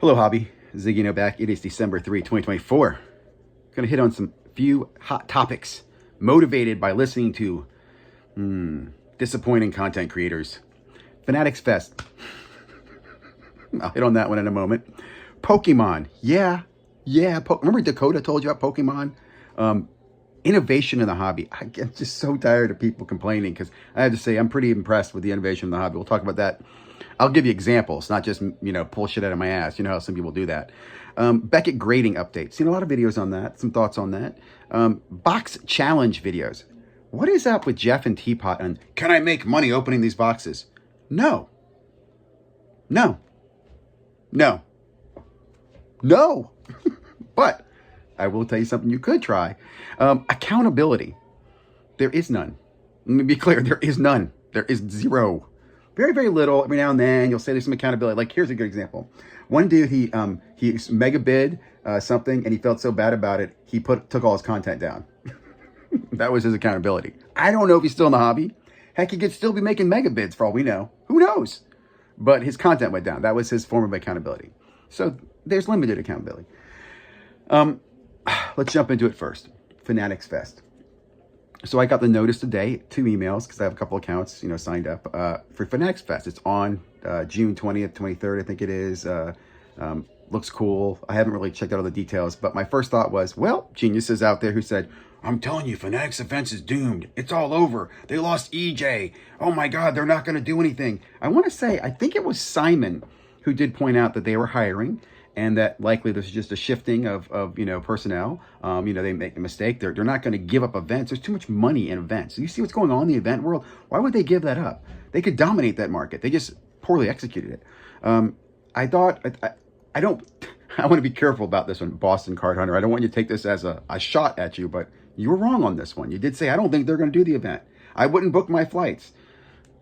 Hello, hobby. Ziggy back. It is December 3, 2024. Gonna hit on some few hot topics motivated by listening to disappointing content creators. Fanatics Fest. I'll hit on that one in a moment. Pokemon. Yeah. Remember Dakota told you about Pokemon? Innovation in the hobby. I'm just so tired of people complaining because I have to say I'm pretty impressed with the innovation in the hobby. We'll talk about that. I'll give you examples, not just, pull shit out of my ass. You know how some people do that. Beckett grading updates. Seen a lot of videos on that. Some thoughts on that. Box challenge videos. What is up with Jeff and Teapot and can I make money opening these boxes? No. But I will tell you something you could try. Accountability. There is none. Let me be clear. There is none. There is zero. Very, very little. Every now and then you'll say there's some accountability. Like here's a good example. One dude, he mega bid something and he felt so bad about it. He took all his content down. That was his accountability. I don't know if he's still in the hobby. Heck, he could still be making mega bids for all we know. Who knows? But his content went down. That was his form of accountability. So there's limited accountability. Let's jump into it first. Fanatics Fest. So I got the notice today, 2 emails, because I have a couple accounts, signed up for Fanatics Fest. It's on June 20th, 23rd, I think it is. Looks cool. I haven't really checked out all the details, but my first thought was, well, geniuses out there who said, I'm telling you, Fanatics events is doomed. It's all over. They lost EJ. Oh my God, they're not going to do anything. I want to say, I think it was Simon who did point out that they were hiring and that likely this is just a shifting of personnel. They make a mistake. They're not going to give up events. There's too much money in events. You see what's going on in the event world? Why would they give that up? They could dominate that market. They just poorly executed it. I want to be careful about this one, Boston Card Hunter. I don't want you to take this as a shot at you, but you were wrong on this one. You did say, I don't think they're going to do the event. I wouldn't book my flights.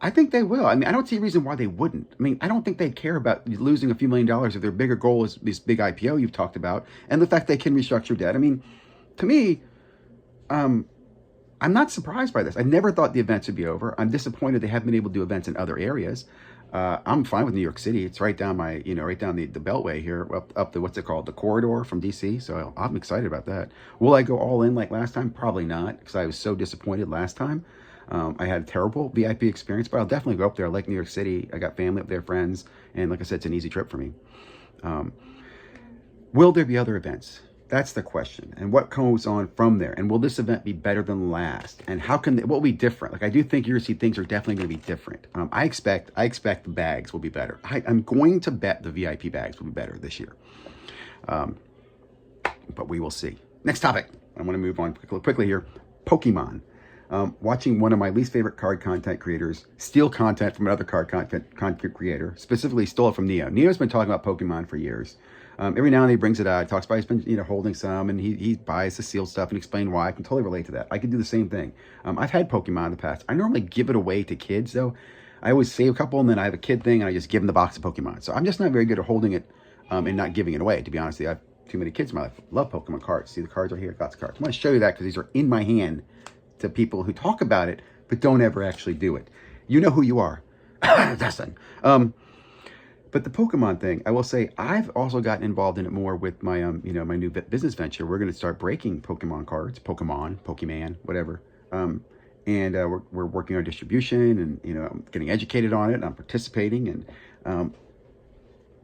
I think they will. I mean, I don't see a reason why they wouldn't. I mean, I don't think they'd care about losing a few $1 million if their bigger goal is this big IPO you've talked about and the fact they can restructure debt. I mean, to me, I'm not surprised by this. I never thought the events would be over. I'm disappointed they haven't been able to do events in other areas. I'm fine with New York City. It's right down right down the Beltway here, up the, what's it called? The corridor from DC. So I'm excited about that. Will I go all in like last time? Probably not, because I was so disappointed last time. I had a terrible VIP experience, but I'll definitely go up there. I like New York City. I got family up there, friends. And like I said, it's an easy trip for me. Will there be other events? That's the question. And what goes on from there? And will this event be better than last? And what will be different? Like I do think you're going to see things are definitely going to be different. I expect the bags will be better. I'm going to bet the VIP bags will be better this year. But we will see. Next topic. I want to move on quickly here. Pokemon. Watching one of my least favorite card content creators steal content from another card content creator, specifically stole it from Neo. Neo's been talking about Pokemon for years. Every now and then he brings it out, talks about he's been holding some, and he buys the sealed stuff and explain why. I can totally relate to that. I can do the same thing. I've had Pokemon in the past. I normally give it away to kids, though. I always save a couple, and then I have a kid thing, and I just give them the box of Pokemon. So I'm just not very good at holding it and not giving it away, to be honest with you. I have too many kids in my life. Love Pokemon cards. See, the cards are here. Lots of cards. I want to show you that because these are in my hand to people who talk about it but don't ever actually do it. You know who you are. Dustin. But the Pokemon thing, I will say I've also gotten involved in it more with my my new business venture. We're going to start breaking Pokemon cards, Pokemon, whatever. We're working on distribution and I'm getting educated on it and I'm participating and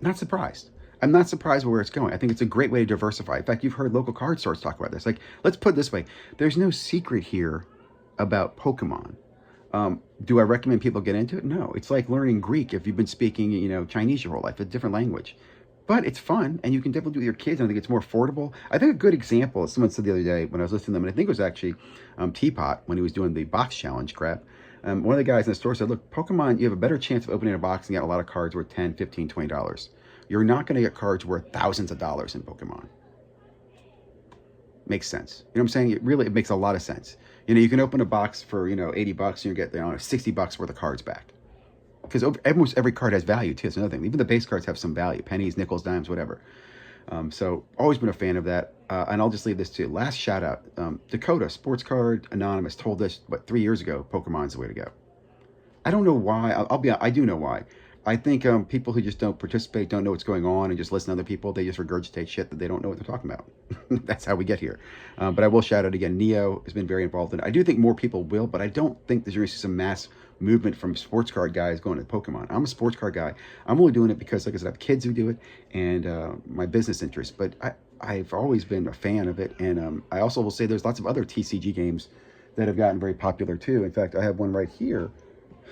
not surprised. I'm not surprised where it's going. I think it's a great way to diversify. In fact, you've heard local card stores talk about this. Like, let's put it this way. There's no secret here about Pokemon. Do I recommend people get into it? No. It's like learning Greek if you've been speaking, Chinese your whole life, a different language. But it's fun, and you can definitely do it with your kids, and I think it's more affordable. I think a good example, as someone said the other day when I was listening to them, and I think it was actually Teapot when he was doing the box challenge crap. One of the guys in the store said, look, Pokemon, you have a better chance of opening a box and get a lot of cards worth $10, $15, $20. You're not going to get cards worth thousands of dollars in Pokemon. Makes sense. You know what I'm saying? It makes a lot of sense. You can open a box for, $80 and you get, $60 worth of cards back. Because almost every card has value, too. That's another thing. Even the base cards have some value. Pennies, nickels, dimes, whatever. So always been a fan of that. And I'll just leave this too. Last shout out. Dakota, Sports Card Anonymous, told us, 3 years ago, Pokemon's the way to go. I don't know why. I do know why. I think people who just don't participate, don't know what's going on, and just listen to other people, they just regurgitate shit that they don't know what they're talking about. That's how we get here. But I will shout out again, Neo has been very involved in it. I do think more people will, but I don't think there's going to see some mass movement from sports card guys going to Pokemon. I'm a sports card guy. I'm only doing it because, like I said, I have kids who do it and my business interests. But I've always been a fan of it. And I also will say there's lots of other TCG games that have gotten very popular too. In fact, I have one right here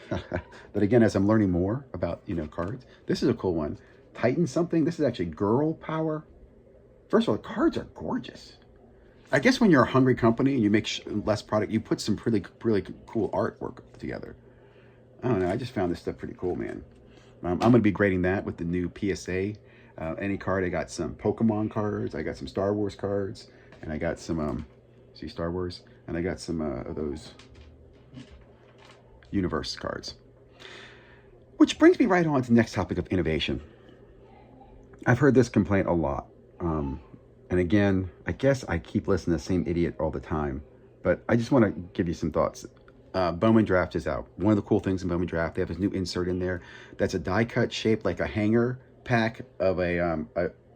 that, again, as I'm learning more about, cards, this is a cool one. Titan something. This is actually Girl Power. First of all, the cards are gorgeous. I guess when you're a hungry company and you make less product, you put some really, really cool artwork together. I don't know. I just found this stuff pretty cool, man. I'm going to be grading that with the new PSA. Any card. I got some Pokemon cards. I got some Star Wars cards. And I got some, see Star Wars? And I got some of those Universe cards. Which brings me right on to the next topic of innovation. I've heard this complaint a lot. And again, I guess I keep listening to the same idiot all the time. But I just want to give you some thoughts. Bowman Draft is out. One of the cool things in Bowman Draft, they have this new insert in there that's a die cut shaped like a hanger pack of an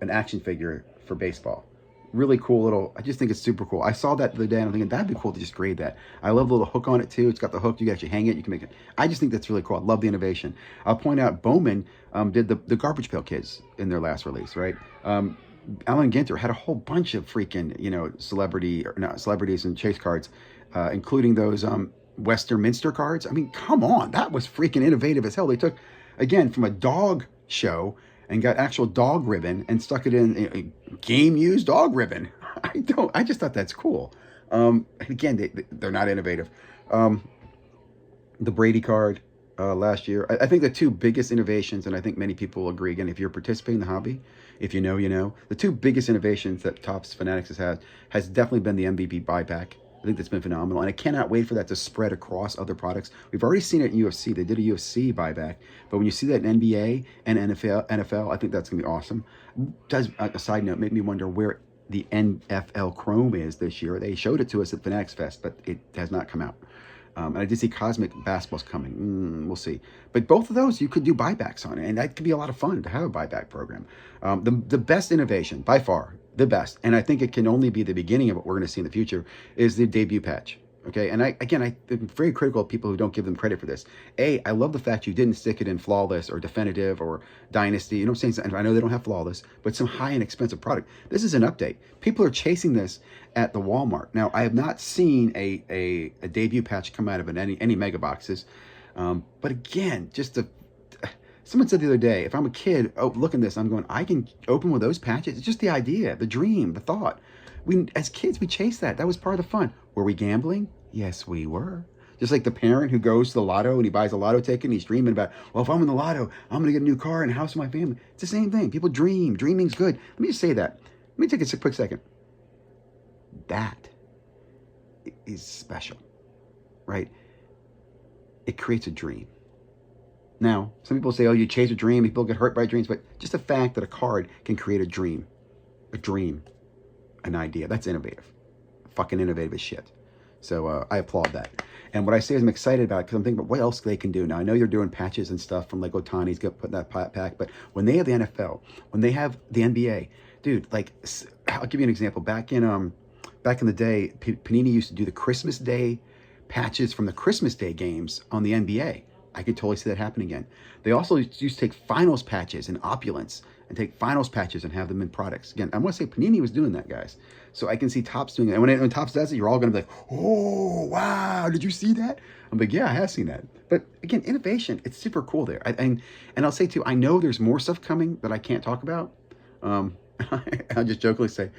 action figure for baseball. Really cool little, I just think it's super cool. I saw that the other day and I'm thinking that'd be cool to just grade that. I love the little hook on it too. It's got the hook, you can actually hang it, you can make it. I just think that's really cool. I love the innovation. I'll point out Bowman did the Garbage Pail Kids in their last release, right? Alan Ginter had a whole bunch of freaking, celebrities and chase cards, including those Westminster cards. I mean, come on, that was freaking innovative as hell. They took, again, from a dog show and got actual dog ribbon and stuck it in a game-used dog ribbon. I just thought that's cool. Again, they're not innovative. The Brady card last year. I think the two biggest innovations, and I think many people will agree, again, if you're participating in the hobby, if you know, you know, the two biggest innovations that Topps Fanatics has had has definitely been the MVP buyback. I think that's been phenomenal, and I cannot wait for that to spread across other products. We've already seen it in UFC. They did a UFC buyback, but when you see that in NBA and NFL, I think that's going to be awesome. Does, a side note, make me wonder where the NFL Chrome is this year. They showed it to us at Fanatics Fest, but it has not come out. And I did see Cosmic Basketball's coming. We'll see. But both of those, you could do buybacks on it, and that could be a lot of fun to have a buyback program. The best innovation, by far, the best, and I think it can only be the beginning of what we're going to see in the future, is the debut patch. Okay, and I'm very critical of people who don't give them credit for this. I love the fact you didn't stick it in Flawless or Definitive or Dynasty. You know what I'm saying? I know they don't have Flawless, but some high-end expensive product. This is an update. People are chasing this at the Walmart. Now, I have not seen a debut patch come out of any mega boxes. But again, someone said the other day, if I'm a kid, look at this, I'm going, I can open one of those patches. It's just the idea, the dream, the thought. As kids, we chased that. That was part of the fun. Were we gambling? Yes, we were. Just like the parent who goes to the lotto and he buys a lotto ticket and he's dreaming about, well, if I'm in the lotto, I'm going to get a new car and a house for my family. It's the same thing. People dream. Dreaming's good. Let me just say that. Let me take a quick second. That is special, right? It creates a dream. Now, some people say, oh, you chase a dream, people get hurt by dreams, but just the fact that a card can create a dream, an idea, that's innovative. Fucking innovative as shit. So I applaud that. And what I say is I'm excited about it because I'm thinking about what else they can do. Now, I know you're doing patches and stuff from like Otani's putting that pack, but when they have the NFL, when they have the NBA, dude, like, I'll give you an example. Back in the day, Panini used to do the Christmas Day patches from the Christmas Day games on the NBA. I could totally see that happen again. They also used to take finals patches in Opulence and take finals patches and have them in products. Again, I want to say Panini was doing that, guys. So I can see Topps doing it. And when Topps does it, you're all going to be like, oh, wow, did you see that? I'm like, yeah, I have seen that. But again, innovation, it's super cool there. And I'll say too, I know there's more stuff coming that I can't talk about. I'll just jokingly say,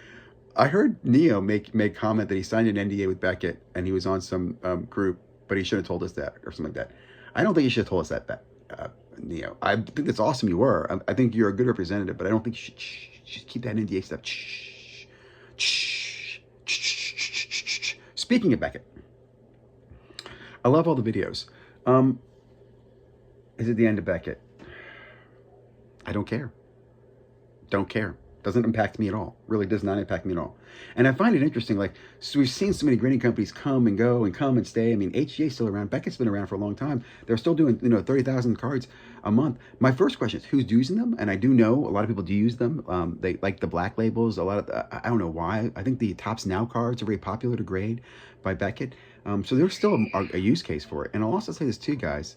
I heard Neo make comment that he signed an NDA with Beckett and he was on some group, but he should have told us that or something like that. I don't think you should have told us that, Neo. I think it's awesome you were. I think you're a good representative, but I don't think you should keep that NDA stuff. Speaking of Beckett, I love all the videos. Is it the end of Beckett? I don't care. Don't care. Doesn't impact me at all. Really does not impact me at all. And I find it interesting. Like, so we've seen so many grading companies come and go and come and stay. I mean, HGA's still around. Beckett's been around for a long time. They're still doing 30,000 cards a month. My first question is, who's using them? And I do know a lot of people do use them. They like the black labels. A lot of I don't know why. I think the Topps Now cards are very popular to grade by Beckett. So there's still a use case for it. And I'll also say this too, guys.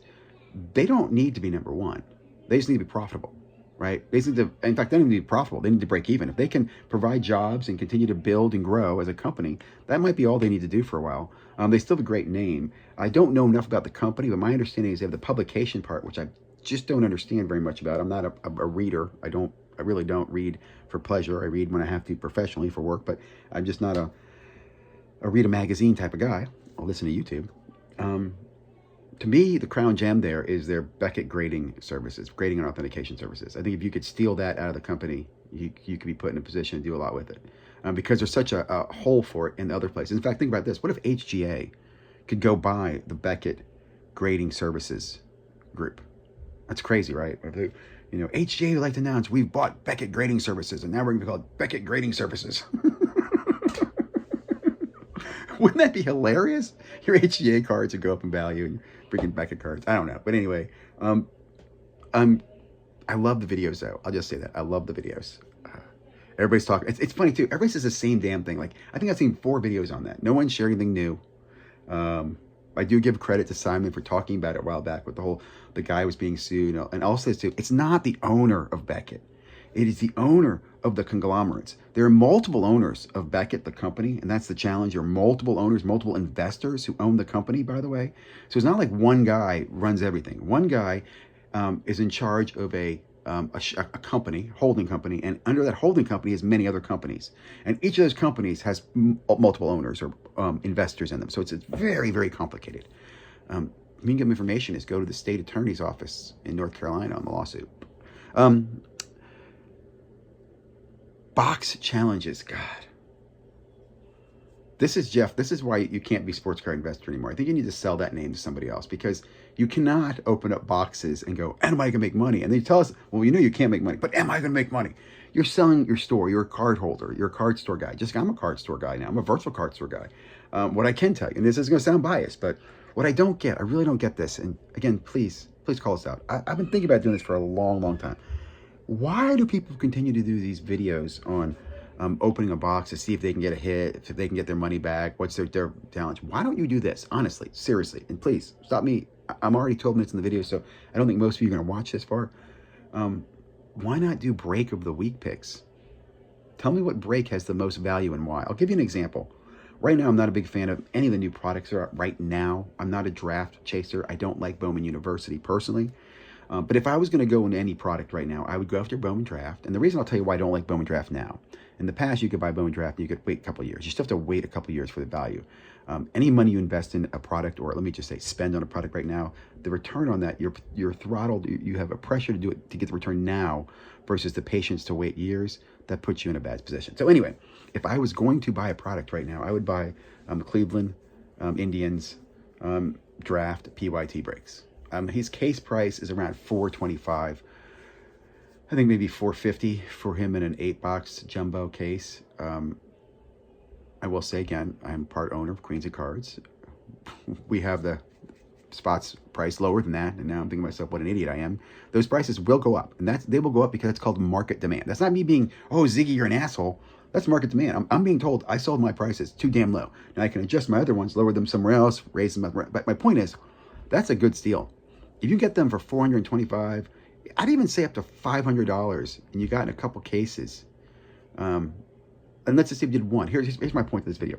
They don't need to be number one. They just need to be profitable. Right? They need to, in fact, they don't need to be profitable. They need to break even. If they can provide jobs and continue to build and grow as a company, that might be all they need to do for a while. They still have a great name. I don't know enough about the company, but my understanding is they have the publication part, which I just don't understand very much about. I'm not a reader. I really don't read for pleasure. I read when I have to professionally for work, but I'm just not a read a magazine type of guy. I'll listen to YouTube. To me, the crown gem there is their Beckett grading services, grading and authentication services. I think if you could steal that out of the company, you could be put in a position to do a lot with it, because there's such a hole for it in other places. In fact, think about this. What if HGA could go buy the Beckett grading services group? That's crazy, right? HGA would like to announce we've bought Beckett grading services, and now we're going to be called Beckett Grading Services. Wouldn't that be hilarious? Your HGA cards would go up in value and freaking Beckett cards. I don't know. But anyway, I love the videos though. I'll just say that. I love the videos. Everybody's talking. It's funny too. Everybody says the same damn thing. Like, I think I've seen 4 videos on that. No one shared anything new. I do give credit to Simon for talking about it a while back with the guy was being sued. And also too, it's not the owner of Beckett. It is the owner of the conglomerates. There are multiple owners of Beckett, the company, and that's the challenge. There are multiple owners, multiple investors who own the company, by the way. So it's not like one guy runs everything. One guy is in charge of a company, holding company, and under that holding company is many other companies. And each of those companies has multiple owners or investors in them. So it's very, very complicated. You can get information is go to the state attorney's office in North Carolina on the lawsuit. Box challenges, God. This is Jeff. This is why you can't be sports card investor anymore. I think you need to sell that name to somebody else, because you cannot open up boxes and go, am I going to make money? And they tell us, well, you can't make money, but am I going to make money? You're selling your store. You're a card holder. You're a card store guy. I'm a card store guy now. I'm a virtual card store guy. What I can tell you, and this is going to sound biased, but what I don't get, I really don't get this. And again, please call us out. I've been thinking about doing this for a long, long time. Why do people continue to do these videos on opening a box to see if they can get a hit, if they can get their money back, what's their challenge? Why don't you do this? Honestly, seriously, and please stop me. I'm already 12 minutes in the video, so I don't think most of you are going to watch this far. Why not do break of the week picks? Tell me what break has the most value and why. I'll give you an example. Right now, I'm not a big fan of any of the new products that are out right now. I'm not a draft chaser. I don't like Bowman University personally. But if I was going to go into any product right now, I would go after Bowman Draft. And the reason I'll tell you why I don't like Bowman Draft now. In the past, you could buy Bowman Draft and you could wait a couple of years. You still have to wait a couple of years for the value. Any money you invest in a product, or let me just say spend on a product right now, the return on that, you're throttled. You have a pressure to do it to get the return now versus the patience to wait years. That puts you in a bad position. So anyway, if I was going to buy a product right now, I would buy Cleveland Indians Draft PYT breaks. His case price is around $425. I think maybe $450 for him in an 8-box jumbo case. I will say again, I'm part owner of Queens of Cards. We have the spots price lower than that, and now I'm thinking to myself, what an idiot I am. Those prices will go up, and they will go up because it's called market demand. That's not me being, oh, Ziggy, you're an asshole. That's market demand. I'm being told I sold my prices too damn low. Now I can adjust my other ones, lower them somewhere else, raise them up. But my point is, that's a good steal. If you get them for $425, I'd even say up to $500, and you got in a couple cases. And let's just say you did one. Here's my point to this video.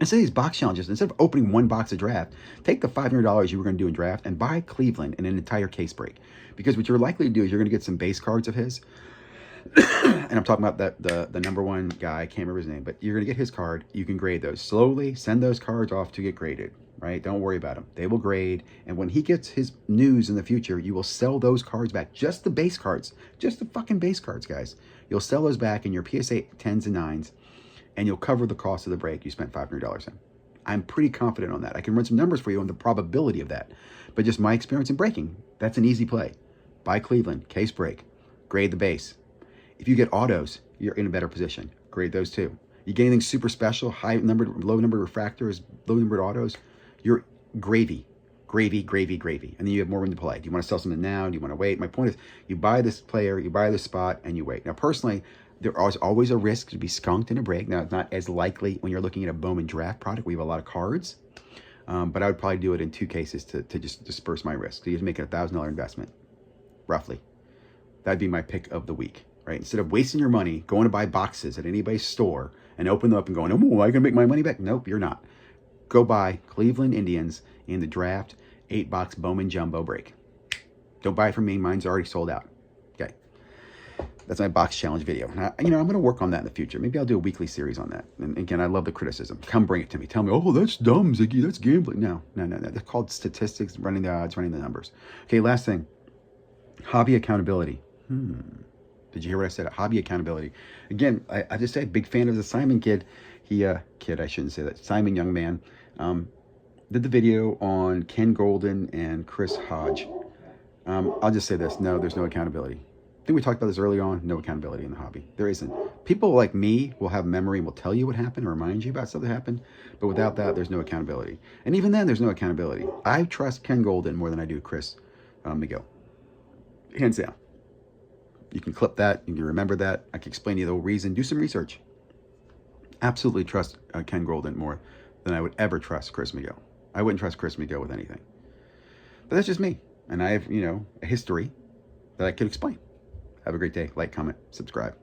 Instead of these box challenges, instead of opening one box of draft, take the $500 you were going to do in draft and buy Cleveland in an entire case break. Because what you're likely to do is you're going to get some base cards of his. And I'm talking about the number one guy, I can't remember his name, but you're going to get his card. You can grade those. Slowly send those cards off to get graded. Right? Don't worry about them. They will grade. And when he gets his news in the future, you will sell those cards back. Just the base cards. Just the fucking base cards, guys. You'll sell those back in your PSA 10s and 9s, and you'll cover the cost of the break you spent $500 in. I'm pretty confident on that. I can run some numbers for you on the probability of that. But just my experience in breaking, that's an easy play. Buy Cleveland, case break, grade the base. If you get autos, you're in a better position. Grade those too. You get anything super special, high numbered, low numbered refractors, low numbered autos, you're gravy. Gravy, gravy, gravy. And then you have more room to play. Do you want to sell something now? Do you want to wait? My point is, you buy this player, you buy this spot, and you wait. Now, personally, there is always a risk to be skunked in a break. Now, it's not as likely when you're looking at a Bowman draft product. We have a lot of cards. But I would probably do it in 2 cases to just disperse my risk. So you're making a $1,000 investment, roughly. That'd be my pick of the week, right? Instead of wasting your money going to buy boxes at anybody's store and open them up and going, oh, am I going to make my money back? Nope, you're not. Go buy Cleveland Indians in the draft 8-box Bowman Jumbo break. Don't buy it from me. Mine's already sold out. Okay. That's my box challenge video. And I'm going to work on that in the future. Maybe I'll do a weekly series on that. And again, I love the criticism. Come bring it to me. Tell me, oh, that's dumb, Ziggy. That's gambling. No. They're called statistics, running the odds, running the numbers. Okay, last thing. Hobby accountability. Did you hear what I said? Hobby accountability. Again, I just say, big fan of the Simon kid. I shouldn't say that. Simon young man. Did the video on Ken Golden and Chris Hodge. I'll just say this. No, there's no accountability. I think we talked about this early on. No accountability in the hobby. There isn't. People like me will have memory and will tell you what happened, or remind you about something that happened. But without that, there's no accountability. And even then, there's no accountability. I trust Ken Golden more than I do Chris Miguel. Hands down. You can clip that. You can remember that. I can explain to you the whole reason. Do some research. Absolutely trust Ken Golden more than I would ever trust Chris Miguel. I wouldn't trust Chris Miguel with anything. But that's just me. And I have, a history that I could explain. Have a great day. Like, comment, subscribe.